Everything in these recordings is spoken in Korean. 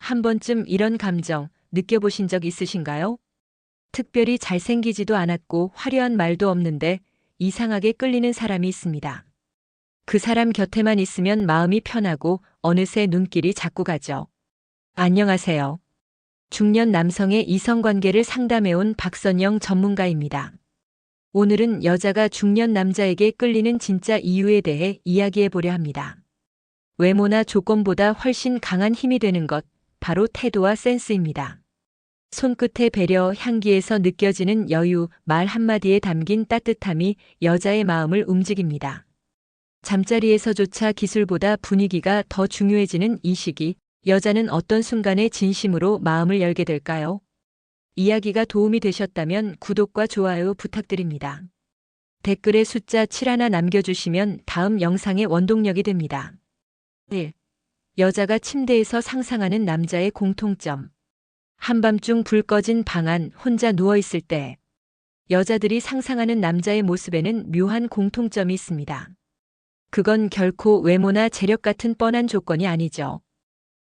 한 번쯤 이런 감정 느껴보신 적 있으신가요? 특별히 잘생기지도 않았고 화려한 말도 없는데 이상하게 끌리는 사람이 있습니다. 그 사람 곁에만 있으면 마음이 편하고 어느새 눈길이 자꾸 가죠. 안녕하세요. 중년 남성의 이성관계를 상담해온 박선영 전문가입니다. 오늘은 여자가 중년 남자에게 끌리는 진짜 이유에 대해 이야기해 보려 합니다. 외모나 조건보다 훨씬 강한 힘이 되는 것, 바로 태도와 센스입니다. 손끝의 배려, 향기에서 느껴지는 여유, 말 한마디에 담긴 따뜻함이 여자의 마음을 움직입니다. 잠자리에서조차 기술보다 분위기가 더 중요해지는 이 시기, 여자는 어떤 순간에 진심으로 마음을 열게 될까요? 이야기가 도움이 되셨다면 구독과 좋아요 부탁드립니다. 댓글에 숫자 7 하나 남겨주시면 다음 영상의 원동력이 됩니다. 1. 여자가 침대에서 상상하는 남자의 공통점. 한밤중 불 꺼진 방 안 혼자 누워있을 때 여자들이 상상하는 남자의 모습에는 묘한 공통점이 있습니다. 그건 결코 외모나 재력 같은 뻔한 조건이 아니죠.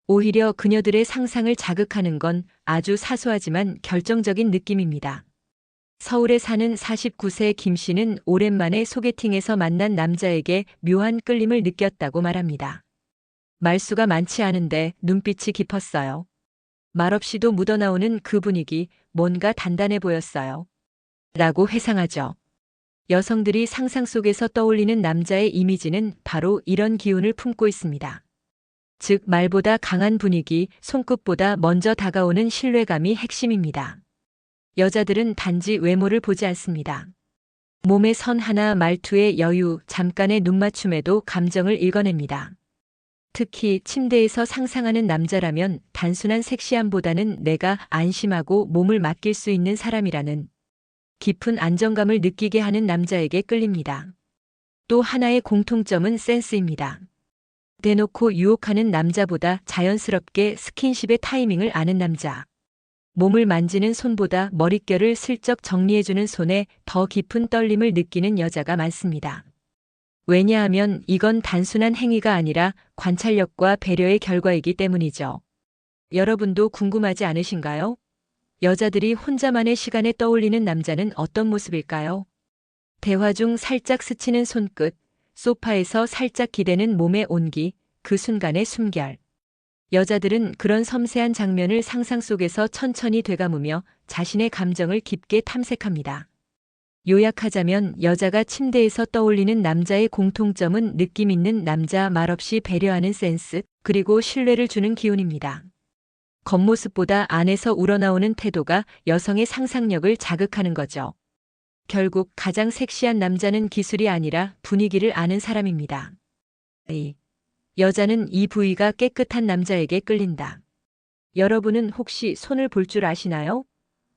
오히려 그녀들의 상상을 자극하는 건 아주 사소하지만 결정적인 느낌입니다. 서울에 사는 49세 김 씨는 오랜만에 소개팅에서 만난 남자에게 묘한 끌림을 느꼈다고 말합니다. 말수가 많지 않은데 눈빛이 깊었어요. 말없이도 묻어나오는 그 분위기, 뭔가 단단해 보였어요. 라고 회상하죠. 여성들이 상상 속에서 떠올리는 남자의 이미지는 바로 이런 기운을 품고 있습니다. 즉, 말보다 강한 분위기, 손끝보다 먼저 다가오는 신뢰감이 핵심입니다. 여자들은 단지 외모를 보지 않습니다. 몸의 선 하나, 말투의 여유, 잠깐의 눈맞춤에도 감정을 읽어냅니다. 특히 침대에서 상상하는 남자라면 단순한 섹시함보다는 내가 안심하고 몸을 맡길 수 있는 사람이라는 깊은 안정감을 느끼게 하는 남자에게 끌립니다. 또 하나의 공통점은 센스입니다. 대놓고 유혹하는 남자보다 자연스럽게 스킨십의 타이밍을 아는 남자. 몸을 만지는 손보다 머릿결을 슬쩍 정리해주는 손에 더 깊은 떨림을 느끼는 여자가 많습니다. 왜냐하면 이건 단순한 행위가 아니라 관찰력과 배려의 결과이기 때문이죠. 여러분도 궁금하지 않으신가요? 여자들이 혼자만의 시간에 떠올리는 남자는 어떤 모습일까요? 대화 중 살짝 스치는 손끝, 소파에서 살짝 기대는 몸의 온기, 그 순간의 숨결. 여자들은 그런 섬세한 장면을 상상 속에서 천천히 되감으며 자신의 감정을 깊게 탐색합니다. 요약하자면 여자가 침대에서 떠올리는 남자의 공통점은 느낌 있는 남자, 말없이 배려하는 센스, 그리고 신뢰를 주는 기운입니다. 겉모습보다 안에서 우러나오는 태도가 여성의 상상력을 자극하는 거죠. 결국 가장 섹시한 남자는 기술이 아니라 분위기를 아는 사람입니다. 여자는 이 부위가 깨끗한 남자에게 끌린다. 여러분은 혹시 손을 볼 줄 아시나요?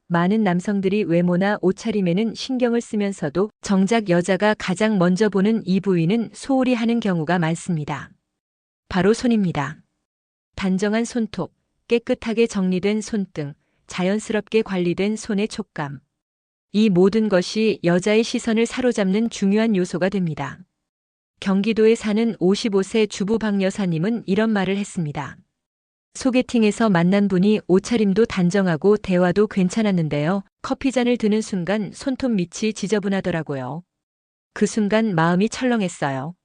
많은 남성들이 외모나 옷차림에는 신경을 쓰면서도 정작 여자가 가장 먼저 보는 이 부위는 소홀히 하는 경우가 많습니다. 바로 손입니다. 단정한 손톱, 깨끗하게 정리된 손등, 자연스럽게 관리된 손의 촉감. 이 모든 것이 여자의 시선을 사로잡는 중요한 요소가 됩니다. 경기도에 사는 55세 주부 박 여사님은 이런 말을 했습니다. 소개팅에서 만난 분이 옷차림도 단정하고 대화도 괜찮았는데요. 커피잔을 드는 순간 손톱 밑이 지저분하더라고요. 그 순간 마음이 철렁했어요.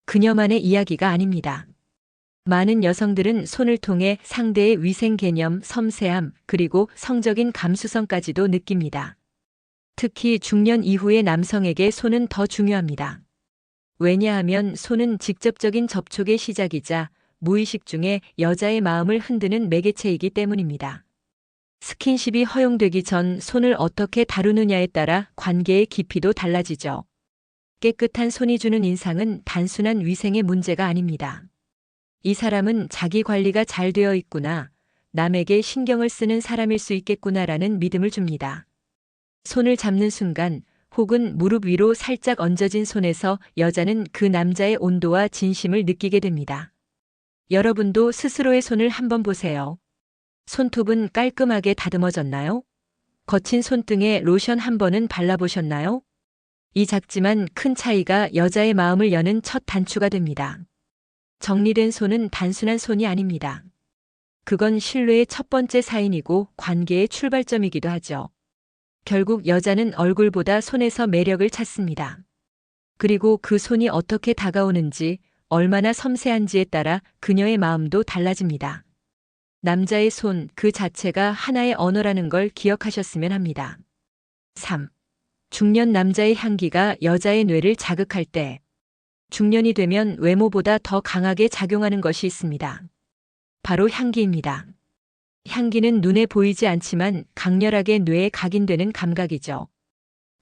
그녀만의 이야기가 아닙니다. 많은 여성들은 손을 통해 상대의 위생 개념, 섬세함, 그리고 성적인 감수성까지도 느낍니다. 특히 중년 이후의 남성에게 손은 더 중요합니다. 왜냐하면 손은 직접적인 접촉의 시작이자 무의식 중에 여자의 마음을 흔드는 매개체이기 때문입니다. 스킨십이 허용되기 전 손을 어떻게 다루느냐에 따라 관계의 깊이도 달라지죠. 깨끗한 손이 주는 인상은 단순한 위생의 문제가 아닙니다. 이 사람은 자기 관리가 잘 되어 있구나, 남에게 신경을 쓰는 사람일 수 있겠구나라는 믿음을 줍니다. 손을 잡는 순간 혹은 무릎 위로 살짝 얹어진 손에서 여자는 그 남자의 온도와 진심을 느끼게 됩니다. 여러분도 스스로의 손을 한번 보세요. 손톱은 깔끔하게 다듬어졌나요? 거친 손등에 로션 한 번은 발라보셨나요? 이 작지만 큰 차이가 여자의 마음을 여는 첫 단추가 됩니다. 정리된 손은 단순한 손이 아닙니다. 그건 신뢰의 첫 번째 사인이고 관계의 출발점이기도 하죠. 결국 여자는 얼굴보다 손에서 매력을 찾습니다. 그리고 그 손이 어떻게 다가오는지, 얼마나 섬세한지에 따라 그녀의 마음도 달라집니다. 남자의 손 그 자체가 하나의 언어라는 걸 기억하셨으면 합니다. 3. 중년 남자의 향기가 여자의 뇌를 자극할 때. 중년이 되면 외모보다 더 강하게 작용하는 것이 있습니다. 바로 향기입니다. 향기는 눈에 보이지 않지만 강렬하게 뇌에 각인되는 감각이죠.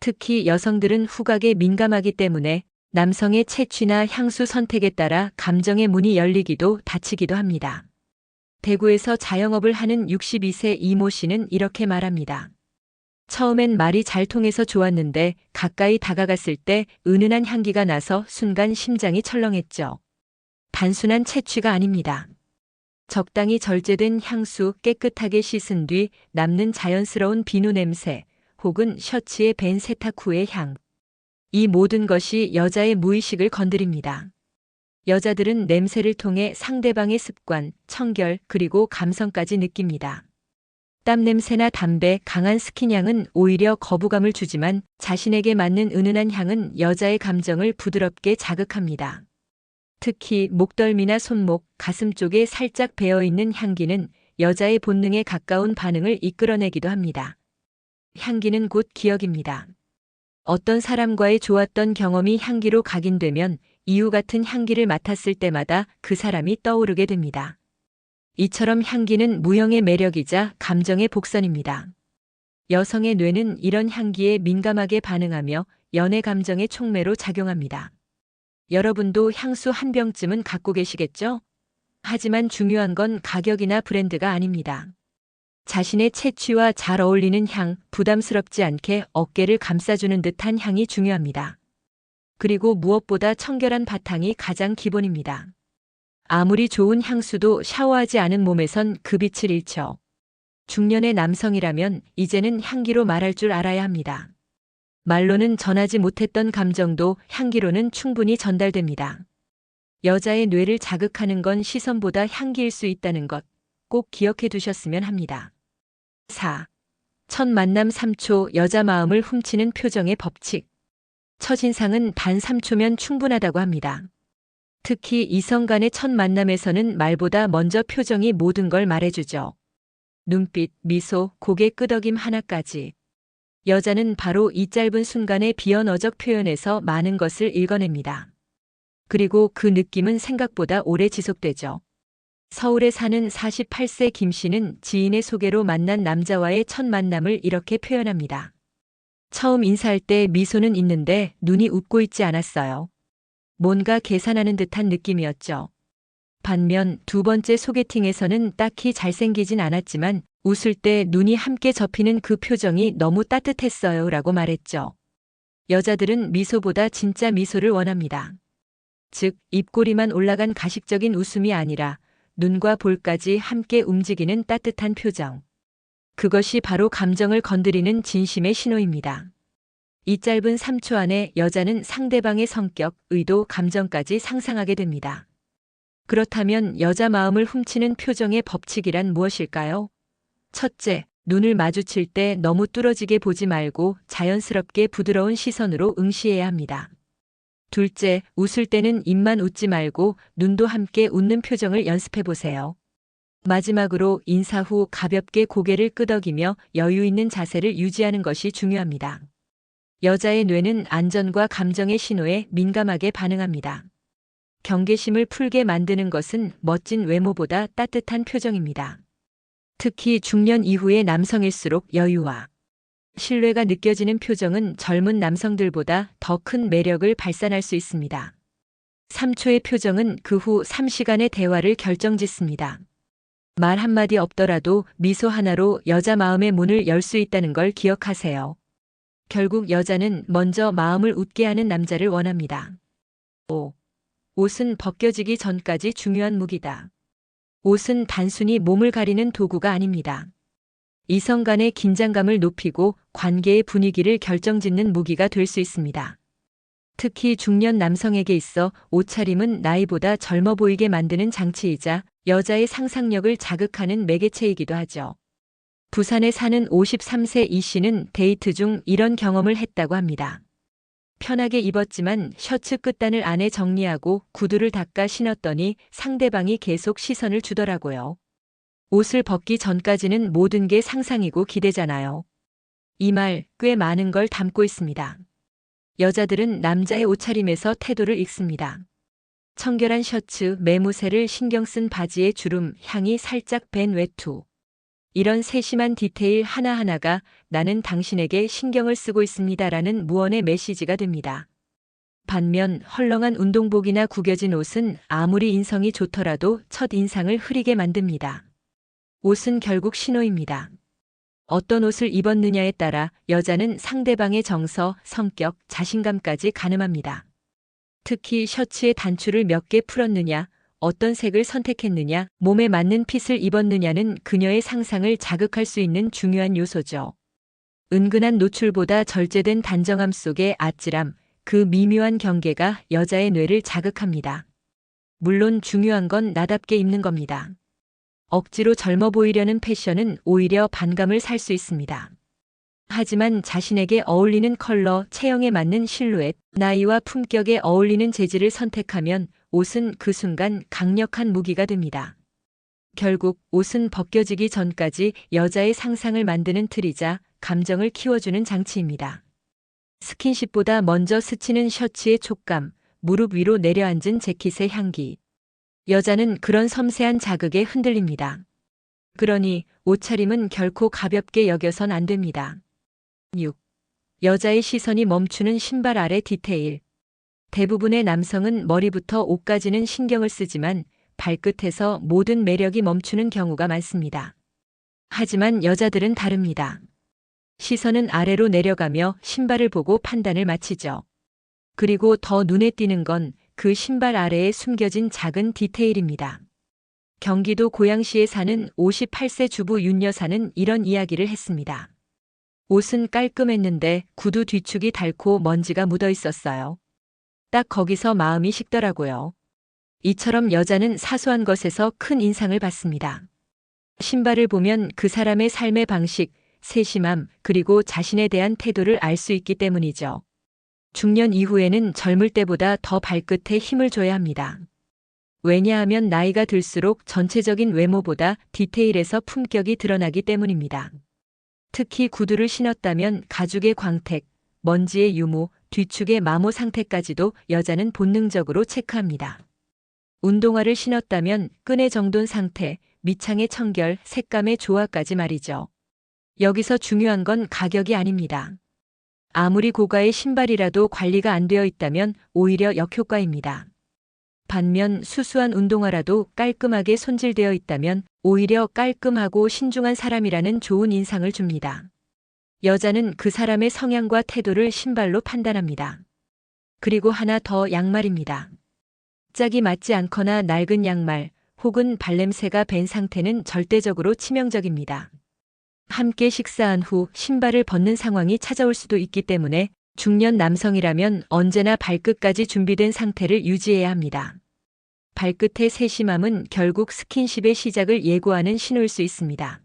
특히 여성들은 후각에 민감하기 때문에 남성의 채취나 향수 선택에 따라 감정의 문이 열리기도 닫히기도 합니다. 대구에서 자영업을 하는 62세 이모 씨는 이렇게 말합니다. 처음엔 말이 잘 통해서 좋았는데 가까이 다가갔을 때 은은한 향기가 나서 순간 심장이 철렁했죠. 단순한 채취가 아닙니다. 적당히 절제된 향수, 깨끗하게 씻은 뒤 남는 자연스러운 비누 냄새, 혹은 셔츠에 밴 세탁 후의 향. 이 모든 것이 여자의 무의식을 건드립니다. 여자들은 냄새를 통해 상대방의 습관, 청결, 그리고 감성까지 느낍니다. 땀 냄새나 담배, 강한 스킨향은 오히려 거부감을 주지만 자신에게 맞는 은은한 향은 여자의 감정을 부드럽게 자극합니다. 특히 목덜미나 손목, 가슴 쪽에 살짝 배어있는 향기는 여자의 본능에 가까운 반응을 이끌어내기도 합니다. 향기는 곧 기억입니다. 어떤 사람과의 좋았던 경험이 향기로 각인되면 이유 같은 향기를 맡았을 때마다 그 사람이 떠오르게 됩니다. 이처럼 향기는 무형의 매력이자 감정의 복선입니다. 여성의 뇌는 이런 향기에 민감하게 반응하며 연애 감정의 촉매로 작용합니다. 여러분도 향수 한 병쯤은 갖고 계시겠죠? 하지만 중요한 건 가격이나 브랜드가 아닙니다. 자신의 채취와 잘 어울리는 향, 부담스럽지 않게 어깨를 감싸주는 듯한 향이 중요합니다. 그리고 무엇보다 청결한 바탕이 가장 기본입니다. 아무리 좋은 향수도 샤워하지 않은 몸에선 그 빛을 잃죠. 중년의 남성이라면 이제는 향기로 말할 줄 알아야 합니다. 말로는 전하지 못했던 감정도 향기로는 충분히 전달됩니다. 여자의 뇌를 자극하는 건 시선보다 향기일 수 있다는 것 꼭 기억해 두셨으면 합니다. 4. 첫 만남 3초 여자 마음을 훔치는 표정의 법칙. 첫인상은 단 3초면 충분하다고 합니다. 특히 이성 간의 첫 만남에서는 말보다 먼저 표정이 모든 걸 말해주죠. 눈빛, 미소, 고개 끄덕임 하나까지. 여자는 바로 이 짧은 순간의 비언어적 표현에서 많은 것을 읽어냅니다. 그리고 그 느낌은 생각보다 오래 지속되죠. 서울에 사는 48세 김 씨는 지인의 소개로 만난 남자와의 첫 만남을 이렇게 표현합니다. 처음 인사할 때 미소는 있는데 눈이 웃고 있지 않았어요. 뭔가 계산하는 듯한 느낌이었죠. 반면 두 번째 소개팅에서는 딱히 잘생기진 않았지만 웃을 때 눈이 함께 접히는 그 표정이 너무 따뜻했어요 라고 말했죠. 여자들은 미소보다 진짜 미소를 원합니다. 즉, 입꼬리만 올라간 가식적인 웃음이 아니라 눈과 볼까지 함께 움직이는 따뜻한 표정. 그것이 바로 감정을 건드리는 진심의 신호입니다. 이 짧은 3초 안에 여자는 상대방의 성격, 의도, 감정까지 상상하게 됩니다. 그렇다면 여자 마음을 훔치는 표정의 법칙이란 무엇일까요? 첫째, 눈을 마주칠 때 너무 뚫어지게 보지 말고 자연스럽게 부드러운 시선으로 응시해야 합니다. 둘째, 웃을 때는 입만 웃지 말고 눈도 함께 웃는 표정을 연습해 보세요. 마지막으로 인사 후 가볍게 고개를 끄덕이며 여유 있는 자세를 유지하는 것이 중요합니다. 여자의 뇌는 안전과 감정의 신호에 민감하게 반응합니다. 경계심을 풀게 만드는 것은 멋진 외모보다 따뜻한 표정입니다. 특히 중년 이후의 남성일수록 여유와 신뢰가 느껴지는 표정은 젊은 남성들보다 더 큰 매력을 발산할 수 있습니다. 3초의 표정은 그 후 3시간의 대화를 결정짓습니다. 말 한마디 없더라도 미소 하나로 여자 마음의 문을 열 수 있다는 걸 기억하세요. 결국 여자는 먼저 마음을 웃게 하는 남자를 원합니다. 5. 옷은 벗겨지기 전까지 중요한 무기다. 옷은 단순히 몸을 가리는 도구가 아닙니다. 이성 간의 긴장감을 높이고 관계의 분위기를 결정짓는 무기가 될 수 있습니다. 특히 중년 남성에게 있어 옷차림은 나이보다 젊어 보이게 만드는 장치이자 여자의 상상력을 자극하는 매개체이기도 하죠. 부산에 사는 53세 이 씨는 데이트 중 이런 경험을 했다고 합니다. 편하게 입었지만 셔츠 끝단을 안에 정리하고 구두를 닦아 신었더니 상대방이 계속 시선을 주더라고요. 옷을 벗기 전까지는 모든 게 상상이고 기대잖아요. 이 말 꽤 많은 걸 담고 있습니다. 여자들은 남자의 옷차림에서 태도를 읽습니다. 청결한 셔츠, 매무새를 신경 쓴 바지의 주름, 향이 살짝 밴 외투. 이런 세심한 디테일 하나하나가 나는 당신에게 신경을 쓰고 있습니다라는 무언의 메시지가 됩니다. 반면 헐렁한 운동복이나 구겨진 옷은 아무리 인성이 좋더라도 첫 인상을 흐리게 만듭니다. 옷은 결국 신호입니다. 어떤 옷을 입었느냐에 따라 여자는 상대방의 정서, 성격, 자신감까지 가늠합니다. 특히 셔츠의 단추를 몇 개 풀었느냐, 어떤 색을 선택했느냐, 몸에 맞는 핏을 입었느냐는 그녀의 상상을 자극할 수 있는 중요한 요소죠. 은근한 노출보다 절제된 단정함 속의 아찔함, 그 미묘한 경계가 여자의 뇌를 자극합니다. 물론 중요한 건 나답게 입는 겁니다. 억지로 젊어 보이려는 패션은 오히려 반감을 살 수 있습니다. 하지만 자신에게 어울리는 컬러, 체형에 맞는 실루엣, 나이와 품격에 어울리는 재질을 선택하면 옷은 그 순간 강력한 무기가 됩니다. 결국 옷은 벗겨지기 전까지 여자의 상상을 만드는 틀이자 감정을 키워주는 장치입니다. 스킨십보다 먼저 스치는 셔츠의 촉감, 무릎 위로 내려앉은 재킷의 향기. 여자는 그런 섬세한 자극에 흔들립니다. 그러니 옷차림은 결코 가볍게 여겨선 안 됩니다. 6. 여자의 시선이 멈추는 신발 아래 디테일. 대부분의 남성은 머리부터 옷까지는 신경을 쓰지만 발끝에서 모든 매력이 멈추는 경우가 많습니다. 하지만 여자들은 다릅니다. 시선은 아래로 내려가며 신발을 보고 판단을 마치죠. 그리고 더 눈에 띄는 건 그 신발 아래에 숨겨진 작은 디테일입니다. 경기도 고양시에 사는 58세 주부 윤 여사는 이런 이야기를 했습니다. 옷은 깔끔했는데 구두 뒤축이 닳고 먼지가 묻어 있었어요. 딱 거기서 마음이 식더라고요. 이처럼 여자는 사소한 것에서 큰 인상을 받습니다. 신발을 보면 그 사람의 삶의 방식, 세심함, 그리고 자신에 대한 태도를 알 수 있기 때문이죠. 중년 이후에는 젊을 때보다 더 발끝에 힘을 줘야 합니다. 왜냐하면 나이가 들수록 전체적인 외모보다 디테일에서 품격이 드러나기 때문입니다. 특히 구두를 신었다면 가죽의 광택, 먼지의 유무, 뒤축의 마모 상태까지도 여자는 본능적으로 체크합니다. 운동화를 신었다면 끈의 정돈 상태, 밑창의 청결, 색감의 조화까지 말이죠. 여기서 중요한 건 가격이 아닙니다. 아무리 고가의 신발이라도 관리가 안 되어 있다면 오히려 역효과입니다. 반면 수수한 운동화라도 깔끔하게 손질되어 있다면 오히려 깔끔하고 신중한 사람이라는 좋은 인상을 줍니다. 여자는 그 사람의 성향과 태도를 신발로 판단합니다. 그리고 하나 더 양말입니다. 짝이 맞지 않거나 낡은 양말 혹은 발냄새가 밴 상태는 절대적으로 치명적입니다. 함께 식사한 후 신발을 벗는 상황이 찾아올 수도 있기 때문에 중년 남성이라면 언제나 발끝까지 준비된 상태를 유지해야 합니다. 발끝의 세심함은 결국 스킨십의 시작을 예고하는 신호일 수 있습니다.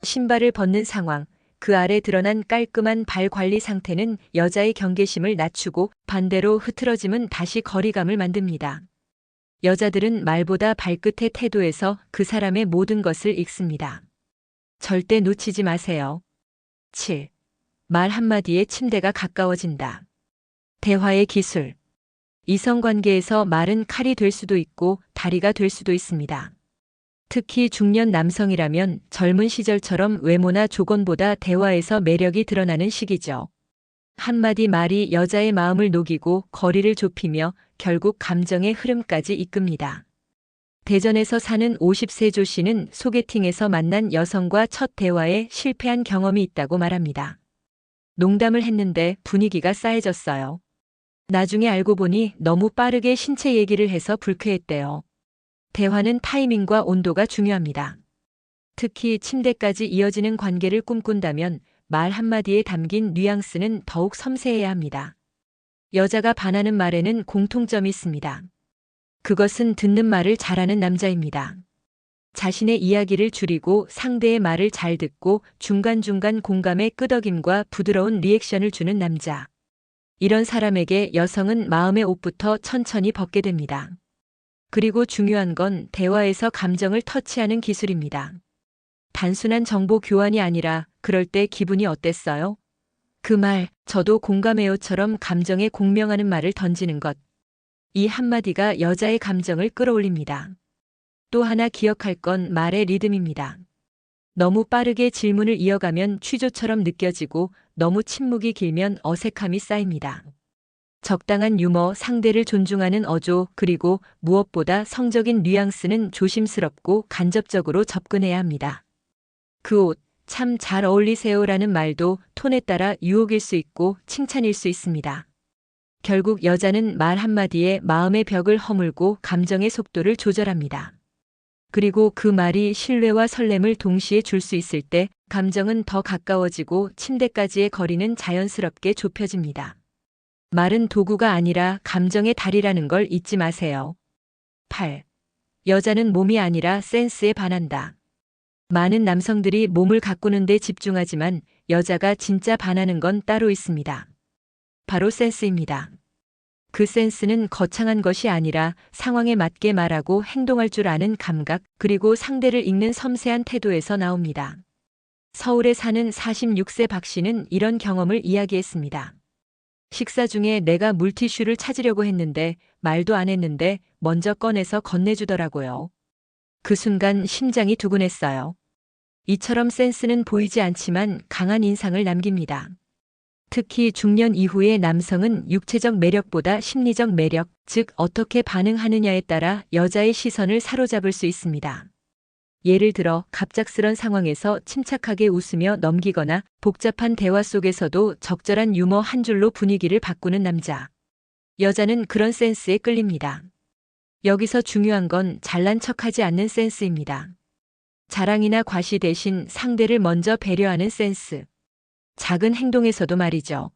신발을 벗는 상황, 그 아래 드러난 깔끔한 발 관리 상태는 여자의 경계심을 낮추고 반대로 흐트러짐은 다시 거리감을 만듭니다. 여자들은 말보다 발끝의 태도에서 그 사람의 모든 것을 읽습니다. 절대 놓치지 마세요. 7. 말 한마디에 침대가 가까워진다. 대화의 기술. 이성관계에서 말은 칼이 될 수도 있고 다리가 될 수도 있습니다. 특히 중년 남성이라면 젊은 시절처럼 외모나 조건보다 대화에서 매력이 드러나는 시기죠. 한마디 말이 여자의 마음을 녹이고 거리를 좁히며 결국 감정의 흐름까지 이끕니다. 대전에서 사는 50세 조 씨는 소개팅에서 만난 여성과 첫 대화에 실패한 경험이 있다고 말합니다. 농담을 했는데 분위기가 싸해졌어요. 나중에 알고 보니 너무 빠르게 신체 얘기를 해서 불쾌했대요. 대화는 타이밍과 온도가 중요합니다. 특히 침대까지 이어지는 관계를 꿈꾼다면 말 한마디에 담긴 뉘앙스는 더욱 섬세해야 합니다. 여자가 반하는 말에는 공통점이 있습니다. 그것은 듣는 말을 잘하는 남자입니다. 자신의 이야기를 줄이고 상대의 말을 잘 듣고 중간중간 공감의 끄덕임과 부드러운 리액션을 주는 남자. 이런 사람에게 여성은 마음의 옷부터 천천히 벗게 됩니다. 그리고 중요한 건 대화에서 감정을 터치하는 기술입니다. 단순한 정보 교환이 아니라 그럴 때 기분이 어땠어요? 그 말, 저도 공감해요처럼 감정에 공명하는 말을 던지는 것. 이 한마디가 여자의 감정을 끌어올립니다. 또 하나 기억할 건 말의 리듬입니다. 너무 빠르게 질문을 이어가면 취조처럼 느껴지고 너무 침묵이 길면 어색함이 쌓입니다. 적당한 유머, 상대를 존중하는 어조, 그리고 무엇보다 성적인 뉘앙스는 조심스럽고 간접적으로 접근해야 합니다. 그 옷, 참 잘 어울리세요라는 말도 톤에 따라 유혹일 수 있고 칭찬일 수 있습니다. 결국 여자는 말 한마디에 마음의 벽을 허물고 감정의 속도를 조절합니다. 그리고 그 말이 신뢰와 설렘을 동시에 줄 수 있을 때 감정은 더 가까워지고 침대까지의 거리는 자연스럽게 좁혀집니다. 말은 도구가 아니라 감정의 달이라는 걸 잊지 마세요. 8. 여자는 몸이 아니라 센스에 반한다. 많은 남성들이 몸을 가꾸는 데 집중하지만 여자가 진짜 반하는 건 따로 있습니다. 바로 센스입니다. 그 센스는 거창한 것이 아니라 상황에 맞게 말하고 행동할 줄 아는 감각, 그리고 상대를 읽는 섬세한 태도에서 나옵니다. 서울에 사는 46세 박 씨는 이런 경험을 이야기했습니다. 식사 중에 내가 물티슈를 찾으려고 했는데 말도 안 했는데 먼저 꺼내서 건네주더라고요. 그 순간 심장이 두근했어요. 이처럼 센스는 보이지 않지만 강한 인상을 남깁니다. 특히 중년 이후의 남성은 육체적 매력보다 심리적 매력, 즉 어떻게 반응하느냐에 따라 여자의 시선을 사로잡을 수 있습니다. 예를 들어 갑작스런 상황에서 침착하게 웃으며 넘기거나 복잡한 대화 속에서도 적절한 유머 한 줄로 분위기를 바꾸는 남자. 여자는 그런 센스에 끌립니다. 여기서 중요한 건 잘난 척하지 않는 센스입니다. 자랑이나 과시 대신 상대를 먼저 배려하는 센스. 작은 행동에서도 말이죠.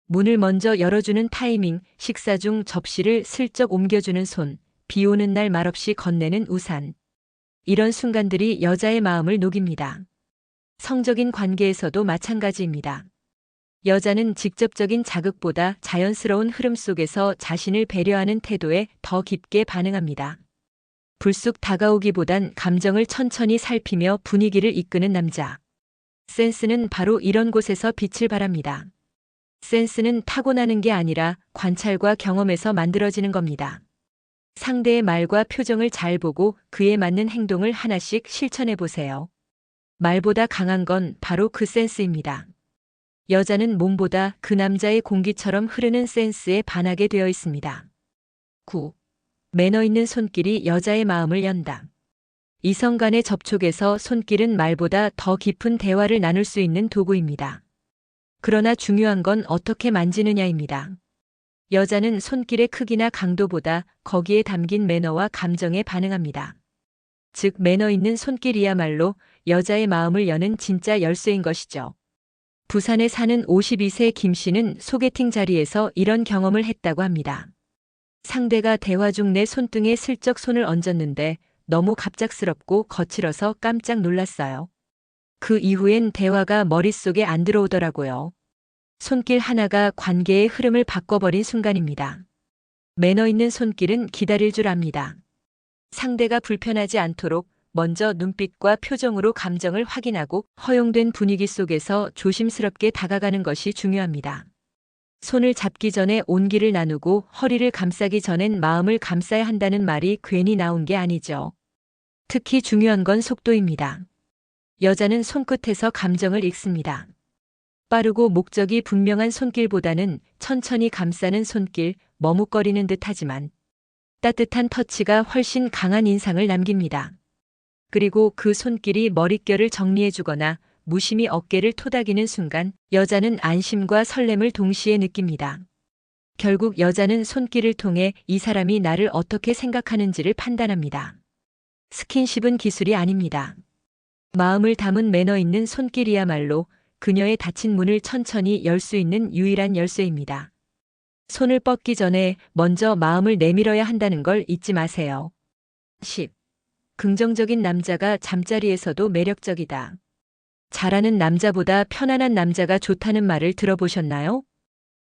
문을 먼저 열어주는 타이밍, 식사 중 접시를 슬쩍 옮겨주는 손, 비 오는 날 말없이 건네는 우산. 이런 순간들이 여자의 마음을 녹입니다. 성적인 관계에서도 마찬가지입니다. 여자는 직접적인 자극보다 자연스러운 흐름 속에서 자신을 배려하는 태도에 더 깊게 반응합니다. 불쑥 다가오기보단 감정을 천천히 살피며 분위기를 이끄는 남자. 센스는 바로 이런 곳에서 빛을 발합니다. 센스는 타고나는 게 아니라 관찰과 경험에서 만들어지는 겁니다. 상대의 말과 표정을 잘 보고 그에 맞는 행동을 하나씩 실천해 보세요. 말보다 강한 건 바로 그 센스입니다. 여자는 몸보다 그 남자의 공기처럼 흐르는 센스에 반하게 되어 있습니다. 9. 매너 있는 손길이 여자의 마음을 연다. 이성 간의 접촉에서 손길은 말보다 더 깊은 대화를 나눌 수 있는 도구입니다. 그러나 중요한 건 어떻게 만지느냐입니다. 여자는 손길의 크기나 강도보다 거기에 담긴 매너와 감정에 반응합니다. 즉, 매너 있는 손길이야말로 여자의 마음을 여는 진짜 열쇠인 것이죠. 부산에 사는 52세 김 씨는 소개팅 자리에서 이런 경험을 했다고 합니다. 상대가 대화 중 내 손등에 슬쩍 손을 얹었는데 너무 갑작스럽고 거칠어서 깜짝 놀랐어요. 그 이후엔 대화가 머릿속에 안 들어오더라고요. 손길 하나가 관계의 흐름을 바꿔버린 순간입니다. 매너 있는 손길은 기다릴 줄 압니다. 상대가 불편하지 않도록 먼저 눈빛과 표정으로 감정을 확인하고 허용된 분위기 속에서 조심스럽게 다가가는 것이 중요합니다. 손을 잡기 전에 온기를 나누고 허리를 감싸기 전엔 마음을 감싸야 한다는 말이 괜히 나온 게 아니죠. 특히 중요한 건 속도입니다. 여자는 손끝에서 감정을 읽습니다. 빠르고 목적이 분명한 손길보다는 천천히 감싸는 손길, 머뭇거리는 듯 하지만 따뜻한 터치가 훨씬 강한 인상을 남깁니다. 그리고 그 손길이 머릿결을 정리해주거나 무심히 어깨를 토닥이는 순간 여자는 안심과 설렘을 동시에 느낍니다. 결국 여자는 손길을 통해 이 사람이 나를 어떻게 생각하는지를 판단합니다. 스킨십은 기술이 아닙니다. 마음을 담은 매너 있는 손길이야말로 그녀의 닫힌 문을 천천히 열 수 있는 유일한 열쇠입니다. 손을 뻗기 전에 먼저 마음을 내밀어야 한다는 걸 잊지 마세요. 10. 긍정적인 남자가 잠자리에서도 매력적이다. 잘하는 남자보다 편안한 남자가 좋다는 말을 들어보셨나요?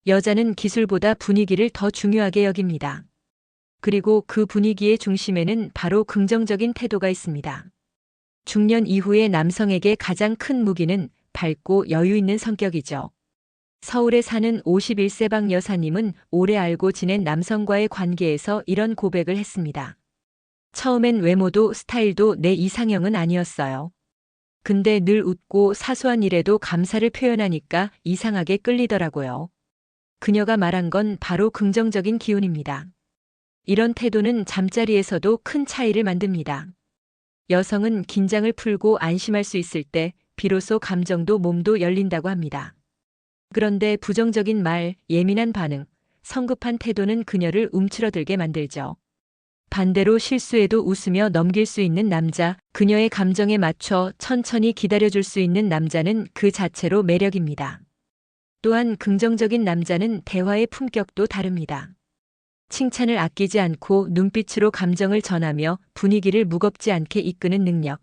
여자는 기술보다 분위기를 더 중요하게 여깁니다. 그리고 그 분위기의 중심에는 바로 긍정적인 태도가 있습니다. 중년 이후의 남성에게 가장 큰 무기는 밝고 여유 있는 성격이죠. 서울에 사는 51세방 여사님은 오래 알고 지낸 남성과의 관계에서 이런 고백을 했습니다. 처음엔 외모도 스타일도 내 이상형은 아니었어요. 근데 늘 웃고 사소한 일에도 감사를 표현하니까 이상하게 끌리더라고요. 그녀가 말한 건 바로 긍정적인 기운입니다. 이런 태도는 잠자리에서도 큰 차이를 만듭니다. 여성은 긴장을 풀고 안심할 수 있을 때 비로소 감정도 몸도 열린다고 합니다. 그런데 부정적인 말, 예민한 반응, 성급한 태도는 그녀를 움츠러들게 만들죠. 반대로 실수에도 웃으며 넘길 수 있는 남자, 그녀의 감정에 맞춰 천천히 기다려줄 수 있는 남자는 그 자체로 매력입니다. 또한 긍정적인 남자는 대화의 품격도 다릅니다. 칭찬을 아끼지 않고 눈빛으로 감정을 전하며 분위기를 무겁지 않게 이끄는 능력.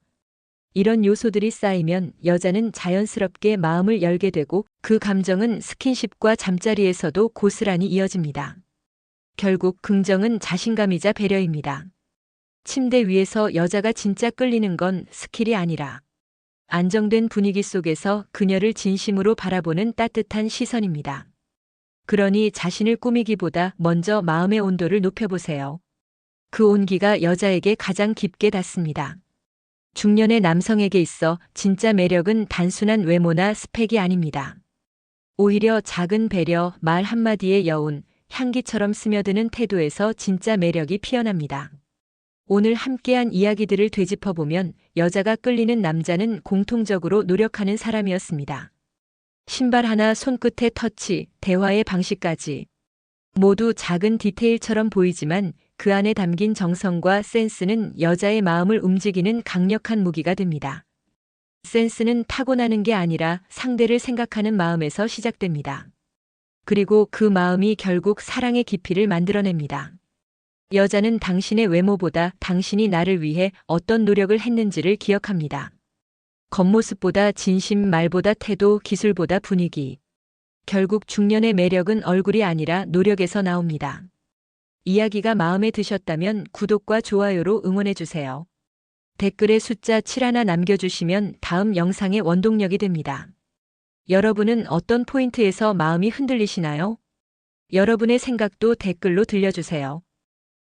이런 요소들이 쌓이면 여자는 자연스럽게 마음을 열게 되고 그 감정은 스킨십과 잠자리에서도 고스란히 이어집니다. 결국 긍정은 자신감이자 배려입니다. 침대 위에서 여자가 진짜 끌리는 건 스킬이 아니라 안정된 분위기 속에서 그녀를 진심으로 바라보는 따뜻한 시선입니다. 그러니 자신을 꾸미기보다 먼저 마음의 온도를 높여보세요. 그 온기가 여자에게 가장 깊게 닿습니다. 중년의 남성에게 있어 진짜 매력은 단순한 외모나 스펙이 아닙니다. 오히려 작은 배려, 말 한마디의 여운, 향기처럼 스며드는 태도에서 진짜 매력이 피어납니다. 오늘 함께한 이야기들을 되짚어보면 여자가 끌리는 남자는 공통적으로 노력하는 사람이었습니다. 신발 하나 손끝의 터치, 대화의 방식까지 모두 작은 디테일처럼 보이지만 그 안에 담긴 정성과 센스는 여자의 마음을 움직이는 강력한 무기가 됩니다. 센스는 타고나는 게 아니라 상대를 생각하는 마음에서 시작됩니다. 그리고 그 마음이 결국 사랑의 깊이를 만들어냅니다. 여자는 당신의 외모보다 당신이 나를 위해 어떤 노력을 했는지를 기억합니다. 겉모습보다 진심, 말보다 태도, 기술보다 분위기. 결국 중년의 매력은 얼굴이 아니라 노력에서 나옵니다. 이야기가 마음에 드셨다면 구독과 좋아요로 응원해주세요. 댓글에 숫자 7 하나 남겨주시면 다음 영상의 원동력이 됩니다. 여러분은 어떤 포인트에서 마음이 흔들리시나요? 여러분의 생각도 댓글로 들려주세요.